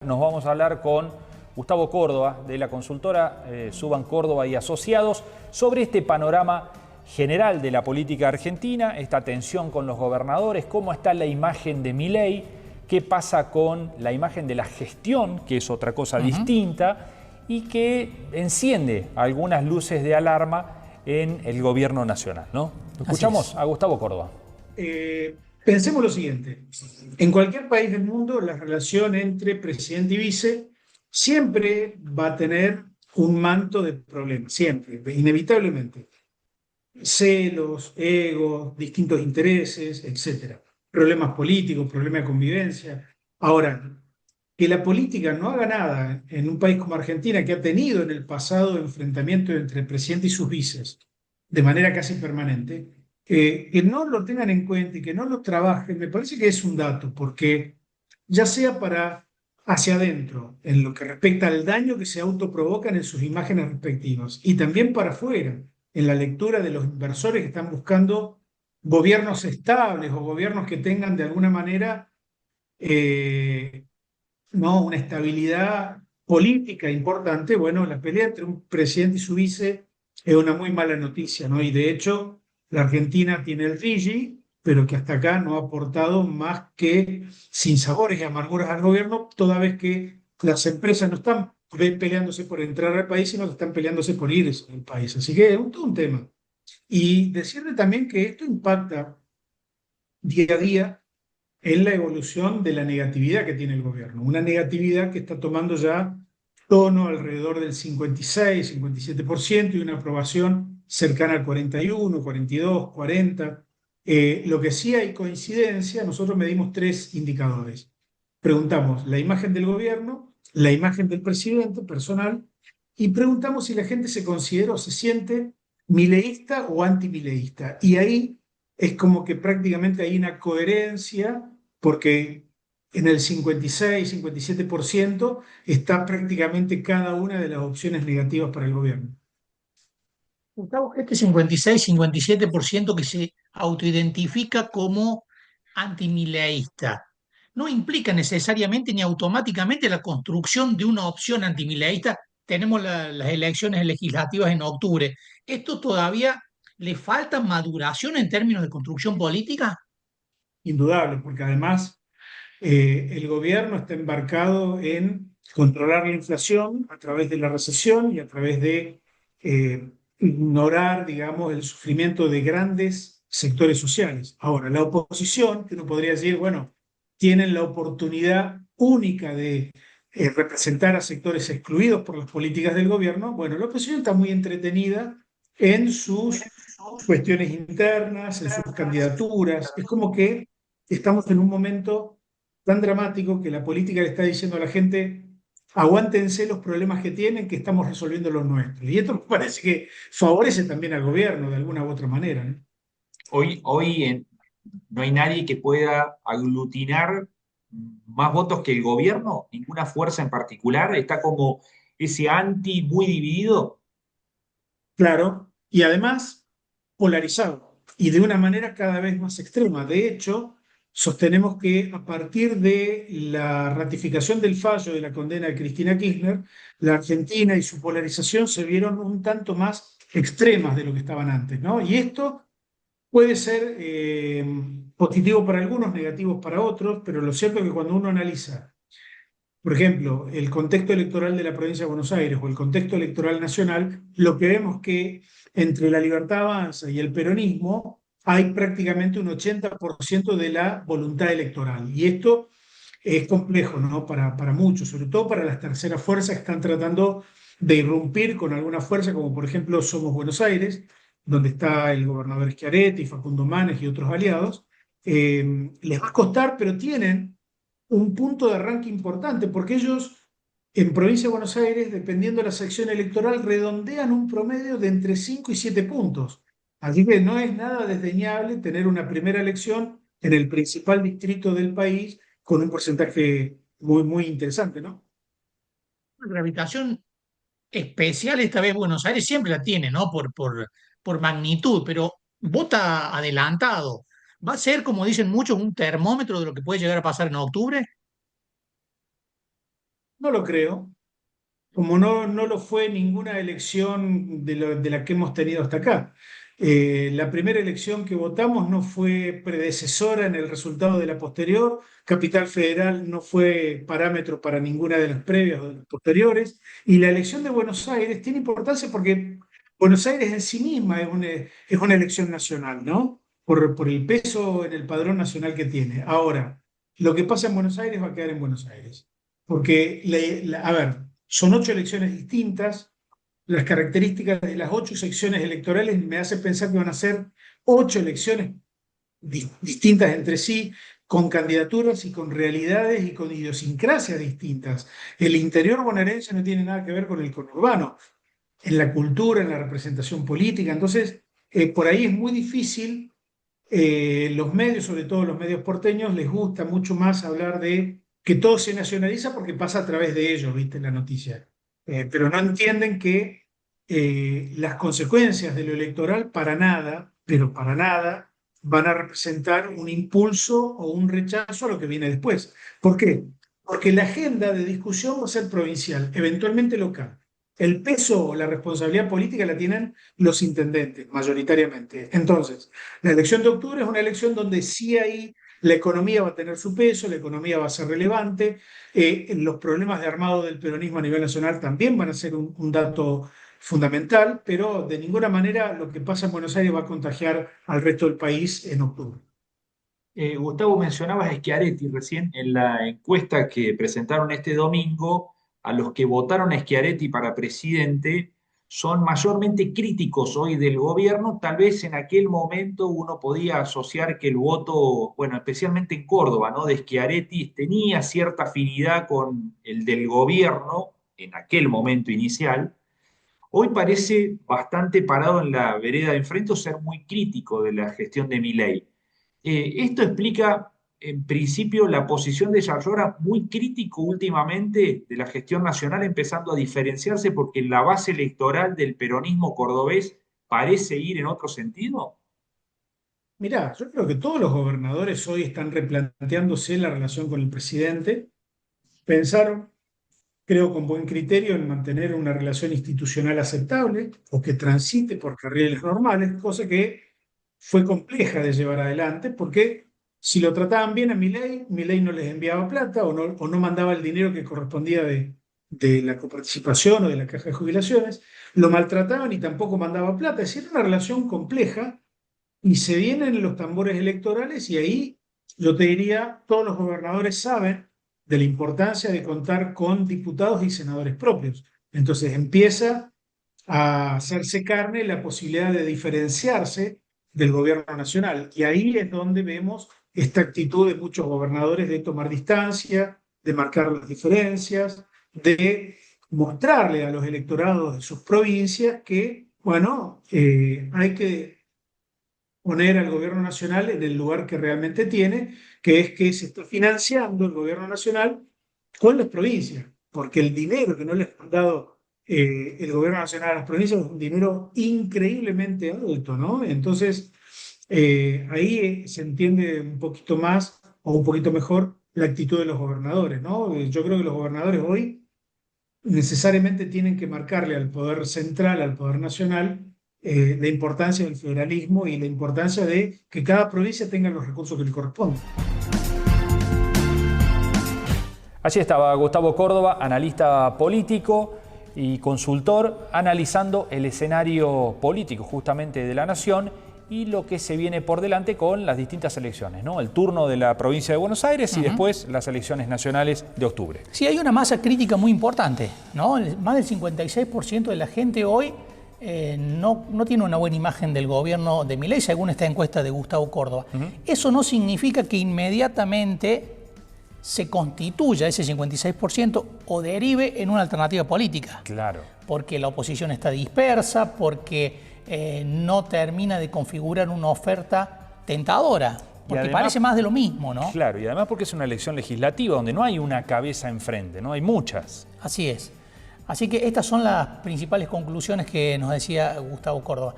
Nos vamos a hablar con Gustavo Córdoba, de la consultora Suban Córdoba y Asociados, sobre este panorama general de la política argentina, esta tensión con los gobernadores, cómo está la imagen de Milei, qué pasa con la imagen de la gestión, que es otra cosa distinta, y que enciende algunas luces de alarma en el gobierno nacional, ¿no? Escuchamos a Gustavo Córdoba. Pensemos lo siguiente, en cualquier país del mundo la relación entre presidente y vice siempre va a tener un manto de problemas, siempre, inevitablemente. Celos, egos, distintos intereses, etcétera. Problemas políticos, problemas de convivencia. Ahora, que la política no haga nada en un país como Argentina, que ha tenido en el pasado enfrentamientos entre el presidente y sus vices de manera casi permanente, que no lo tengan en cuenta y que no lo trabajen, me parece que es un dato, porque ya sea para hacia adentro, en lo que respecta al daño que se autoprovocan en sus imágenes respectivas, y también para afuera, en la lectura de los inversores que están buscando gobiernos estables o gobiernos que tengan de alguna manera no una estabilidad política importante. Bueno, la pelea entre un presidente y su vice es una muy mala noticia, ¿no? Y de hecho, la Argentina tiene el Rigi, pero que hasta acá no ha aportado más que sinsabores y amarguras al gobierno, toda vez que las empresas no están peleándose por entrar al país, sino que están peleándose por irse del país. Así que es todo un tema. Y decirle también que esto impacta día a día en la evolución de la negatividad que tiene el gobierno. Una negatividad que está tomando ya tono alrededor del 56, 57% y una aprobación cercana al 41, 42, 40. Lo que sí hay coincidencia, nosotros medimos tres indicadores. Preguntamos la imagen del gobierno, la imagen del presidente personal y preguntamos si la gente se considera o se siente mileísta o antimileísta. Y ahí es como que prácticamente hay una coherencia porque en el 56, 57% está prácticamente cada una de las opciones negativas para el gobierno. Gustavo, este 56-57% que se autoidentifica como antimileísta no implica necesariamente ni automáticamente la construcción de una opción antimileísta. Tenemos las elecciones legislativas en octubre. ¿Esto todavía le falta maduración en términos de construcción política? Indudable, porque además el gobierno está embarcado en controlar la inflación a través de la recesión y a través de ignorar, digamos, el sufrimiento de grandes sectores sociales. Ahora, la oposición, que uno podría decir, bueno, tienen la oportunidad única de representar a sectores excluidos por las políticas del gobierno. Bueno, la oposición está muy entretenida en sus cuestiones internas, en sus candidaturas. Es como que estamos en un momento tan dramático que la política le está diciendo a la gente, aguántense los problemas que tienen, que estamos resolviendo los nuestros. Y esto me parece que favorece también al gobierno de alguna u otra manera, ¿no? No hay nadie que pueda aglutinar más votos que el gobierno, ninguna fuerza en particular, está como ese anti muy dividido. Claro, y además polarizado y de una manera cada vez más extrema. De hecho, sostenemos que a partir de la ratificación del fallo de la condena de Cristina Kirchner, la Argentina y su polarización se vieron un tanto más extremas de lo que estaban antes, ¿no? Y esto puede ser positivo para algunos, negativo para otros, pero lo cierto es que cuando uno analiza, por ejemplo, el contexto electoral de la provincia de Buenos Aires o el contexto electoral nacional, lo que vemos es que entre la Libertad Avanza y el peronismo hay prácticamente un 80% de la voluntad electoral. Y esto es complejo, ¿no? Para muchos, sobre todo para las terceras fuerzas que están tratando de irrumpir con alguna fuerza, como por ejemplo Somos Buenos Aires, donde está el gobernador Schiaretti, Facundo Manes y otros aliados. Les va a costar, pero tienen un punto de arranque importante, porque ellos en provincia de Buenos Aires, dependiendo de la sección electoral, redondean un promedio de entre 5 y 7 puntos. Así que no es nada desdeñable tener una primera elección en el principal distrito del país con un porcentaje muy, muy interesante, ¿no? Gravitación especial esta vez Buenos Aires siempre la tiene, ¿no? Por magnitud, pero vota adelantado. ¿Va a ser, como dicen muchos, un termómetro de lo que puede llegar a pasar en octubre? No lo creo, como no lo fue ninguna elección de la que hemos tenido hasta acá. La primera elección que votamos no fue predecesora en el resultado de la posterior. Capital Federal no fue parámetro para ninguna de las previas o de las posteriores. Y la elección de Buenos Aires tiene importancia porque Buenos Aires en sí misma es una elección nacional, ¿no? Por el peso en el padrón nacional que tiene. Ahora, lo que pasa en Buenos Aires va a quedar en Buenos Aires. Porque, a ver, son 8 elecciones distintas. Las características de las 8 secciones electorales me hacen pensar que van a ser 8 elecciones distintas entre sí, con candidaturas y con realidades y con idiosincrasias distintas. El interior bonaerense no tiene nada que ver con el conurbano, en la cultura, en la representación política. Entonces, por ahí es muy difícil. Los medios, sobre todo los medios porteños, les gusta mucho más hablar de que todo se nacionaliza porque pasa a través de ellos, ¿viste? La noticia. Pero no entienden que las consecuencias de lo electoral para nada, pero para nada, van a representar un impulso o un rechazo a lo que viene después. ¿Por qué? Porque la agenda de discusión va a ser provincial, eventualmente local. El peso o la responsabilidad política la tienen los intendentes, mayoritariamente. Entonces, la elección de octubre es una elección donde sí hay, la economía va a tener su peso, la economía va a ser relevante, los problemas de armado del peronismo a nivel nacional también van a ser un dato fundamental, pero de ninguna manera lo que pasa en Buenos Aires va a contagiar al resto del país en octubre. Gustavo, mencionabas a Schiaretti recién en la encuesta que presentaron este domingo. A los que votaron a Schiaretti para presidente son mayormente críticos hoy del gobierno. Tal vez en aquel momento uno podía asociar que el voto, bueno, especialmente en Córdoba, ¿no?, de Schiaretti tenía cierta afinidad con el del gobierno en aquel momento inicial. Hoy parece bastante parado en la vereda de enfrente o ser muy crítico de la gestión de Milei. Esto explica, en principio, la posición de Yayora muy crítico últimamente de la gestión nacional, empezando a diferenciarse porque la base electoral del peronismo cordobés parece ir en otro sentido. Mirá, yo creo que todos los gobernadores hoy están replanteándose la relación con el presidente. Pensaron, creo con buen criterio, en mantener una relación institucional aceptable o que transite por carriles normales, cosa que fue compleja de llevar adelante porque si lo trataban bien a Milei no les enviaba plata o no mandaba el dinero que correspondía de la coparticipación o de la caja de jubilaciones, lo maltrataban y tampoco mandaba plata. Es decir, era una relación compleja y se vienen los tambores electorales y ahí yo te diría, todos los gobernadores saben de la importancia de contar con diputados y senadores propios. Entonces empieza a hacerse carne la posibilidad de diferenciarse del gobierno nacional. Y ahí es donde vemos esta actitud de muchos gobernadores de tomar distancia, de marcar las diferencias, de mostrarle a los electorados de sus provincias que, bueno, hay que poner al gobierno nacional en el lugar que realmente tiene, que es que se está financiando el gobierno nacional con las provincias, porque el dinero que no les han dado el gobierno nacional a las provincias es un dinero increíblemente alto, ¿no? Entonces, ahí se entiende un poquito más o un poquito mejor la actitud de los gobernadores, ¿no? Yo creo que los gobernadores hoy necesariamente tienen que marcarle al poder central, al poder nacional, la importancia del federalismo y la importancia de que cada provincia tenga los recursos que le corresponden. Allí estaba Gustavo Córdoba, analista político y consultor, analizando el escenario político justamente de la nación y lo que se viene por delante con las distintas elecciones, ¿no? El turno de la provincia de Buenos Aires y después las elecciones nacionales de octubre. Sí, hay una masa crítica muy importante, ¿no? Más del 56% de la gente hoy no tiene una buena imagen del gobierno de Milei, según esta encuesta de Gustavo Córdoba. Eso no significa que inmediatamente se constituya ese 56% o derive en una alternativa política. Claro. Porque la oposición está dispersa, porque no termina de configurar una oferta tentadora. Porque además, parece más de lo mismo, ¿no? Claro, y además porque es una elección legislativa donde no hay una cabeza enfrente, ¿no? Hay muchas. Así es. Así que estas son las principales conclusiones que nos decía Gustavo Córdoba.